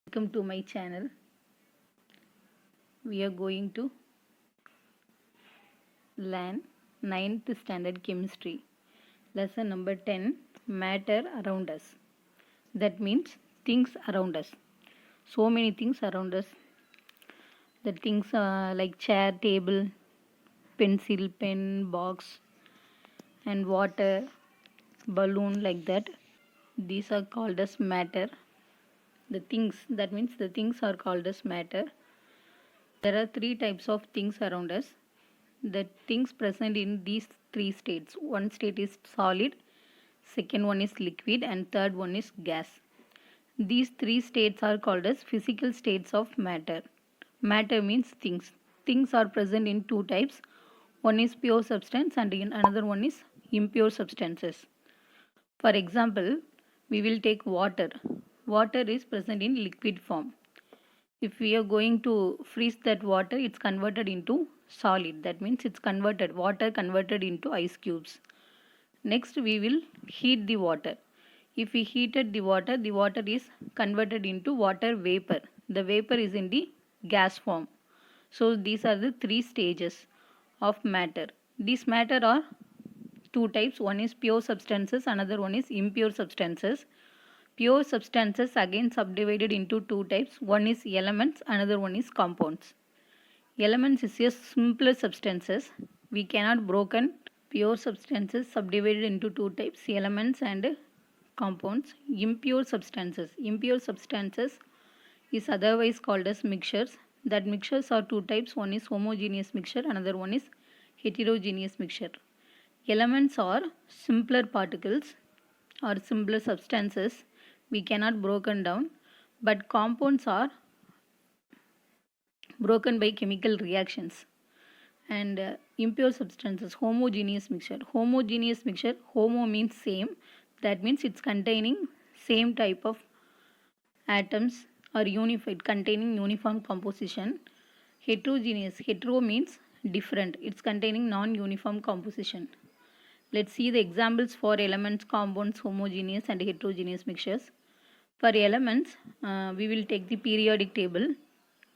Welcome to my channel. We are going to learn 9th standard chemistry lesson number 10, matter around us. That means things around us. So many things around us. The things like chair, table, pencil, pen, box, and water, balloon, like that. These are called as matter. The things, that means the things are called as matter. There are three types of things around us. The things present in these three states. One state is solid, second one is liquid, and third one is gas. These three states are called as physical states of matter. Matter means things. Things are present in two types. One is pure substance and another one is impure substances. For example, we will take water. Water is present in liquid form. If we are going to freeze that water, it's converted into solid. That means it's converted, water converted into ice cubes. Next, we will heat the water. If we heated the water is converted into water vapor. The vapor is in the gas form. So these are the three stages of matter. These matter are two types. One is pure substances, another one is impure substances. Pure substances again subdivided into two types. One is elements, another one is compounds. Elements is a simpler substances. We cannot broken pure substances subdivided into two types, elements and compounds. Impure substances. Impure substances is otherwise called as mixtures. That mixtures are two types. One is homogeneous mixture, another one is heterogeneous mixture. Elements are simpler particles or simpler substances. We cannot broken down, but compounds are broken by chemical reactions. And impure substances, homogeneous mixture. Homogeneous mixture, homo means same. That means it's containing same type of atoms or unified, containing uniform composition. Heterogeneous, hetero means different. It's containing non-uniform composition. Let's see the examples for elements, compounds, homogeneous and heterogeneous mixtures. For elements, we will take the periodic table.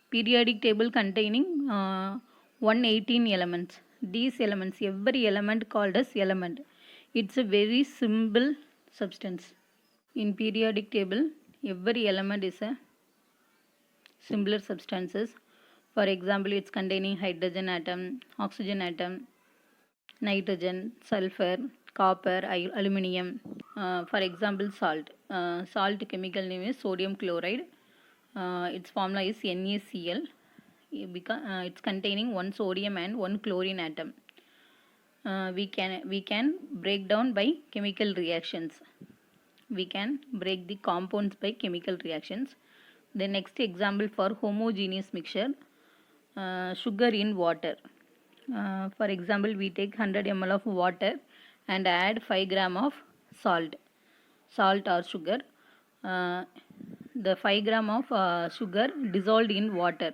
Periodic table containing 118 elements. These elements, every element called as element. It's a very simple substance. In periodic table, every element is a simpler substances. For example, it's containing hydrogen atom, oxygen atom, nitrogen, sulfur, copper, aluminium. For example, salt. Salt chemical name is sodium chloride. Its formula is NaCl. It's containing one sodium and one chlorine atom. We can break down by chemical reactions. We can break the compounds by chemical reactions. The next example for homogeneous mixture, sugar in water. For example, we take 100 ml of water and add 5 gram of salt or sugar. The 5 gram of sugar dissolved in water,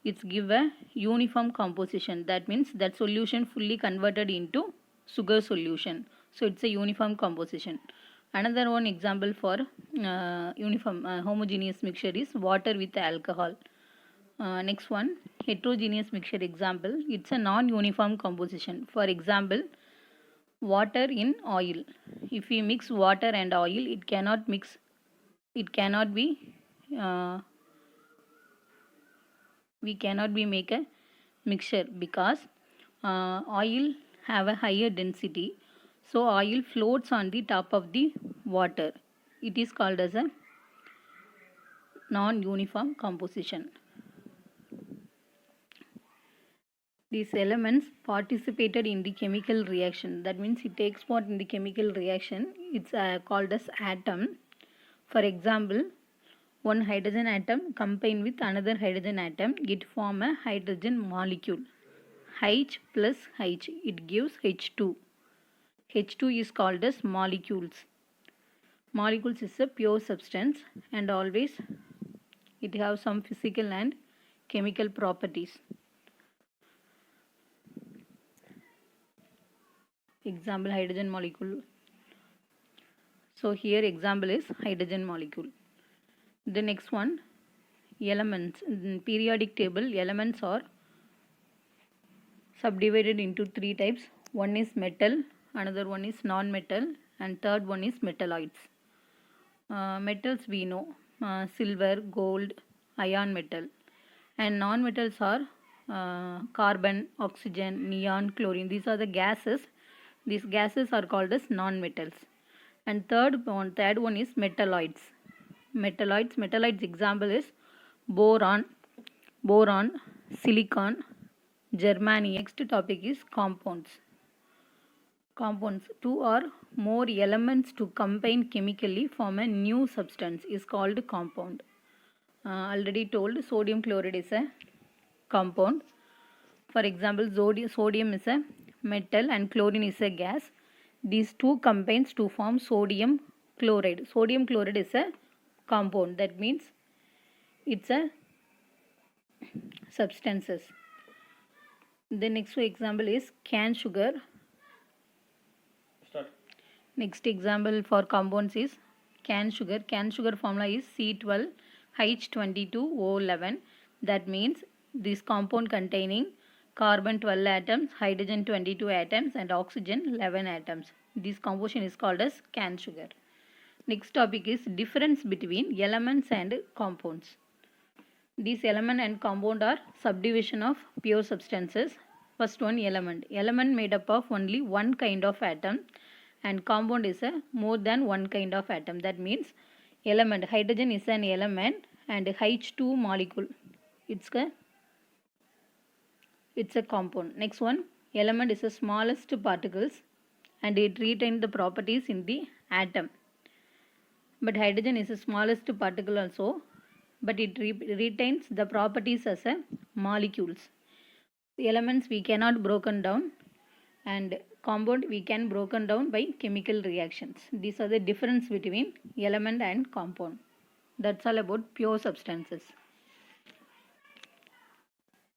it's give a uniform composition. That means that solution fully converted into sugar solution. So it's a uniform composition. Another one example for uniform homogeneous mixture is water with alcohol. Next one, heterogeneous mixture example. It's a non-uniform composition. For example, water in oil. If we mix water and oil, it cannot mix. It cannot be. We cannot be make a mixture because oil have a higher density. So oil floats on the top of the water. It is called as a non-uniform composition. These elements participated in the chemical reaction. That means it takes part in the chemical reaction. It's called as atom. For example, one hydrogen atom combined with another hydrogen atom, it form a hydrogen molecule. H plus H, it gives H2. H2 is called as molecules. Molecules is a pure substance and always it have some physical and chemical properties. Example, hydrogen molecule. So here example is hydrogen molecule. The next one, elements. In periodic table, elements are subdivided into three types. One is metal, another one is non-metal, and third one is metalloids. Metals we know, silver, gold, iron metal, and non-metals are carbon, oxygen, neon, chlorine. These are the gases. These gases are called as non-metals. And third one is metalloids. Metalloids example is boron, silicon, germanium. Next topic is compounds. Two or more elements to combine chemically form a new substance is called compound. Already told, sodium chloride is a compound. For example, sodium is a metal and chlorine is a gas. These two combines to form sodium chloride. Sodium chloride is a compound. That means it's a substances. The next example is cane sugar. Start. Next example for compounds is cane sugar. Cane sugar formula is C12H22O11. That means this compound containing carbon 12 atoms, hydrogen 22 atoms, and oxygen 11 atoms. This composition is called as cane sugar. Next topic is difference between elements and compounds. These element and compound are subdivision of pure substances. First one, element. Element made up of only one kind of atom, and compound is a more than one kind of atom. That means element, hydrogen is an element and H2 molecule. It's a compound. Next one, element is the smallest particles and it retains the properties in the atom. But hydrogen is the smallest particle also, but it retains the properties as a molecules. The elements we cannot broken down, and compound we can broken down by chemical reactions. These are the difference between element and compound. That's all about pure substances.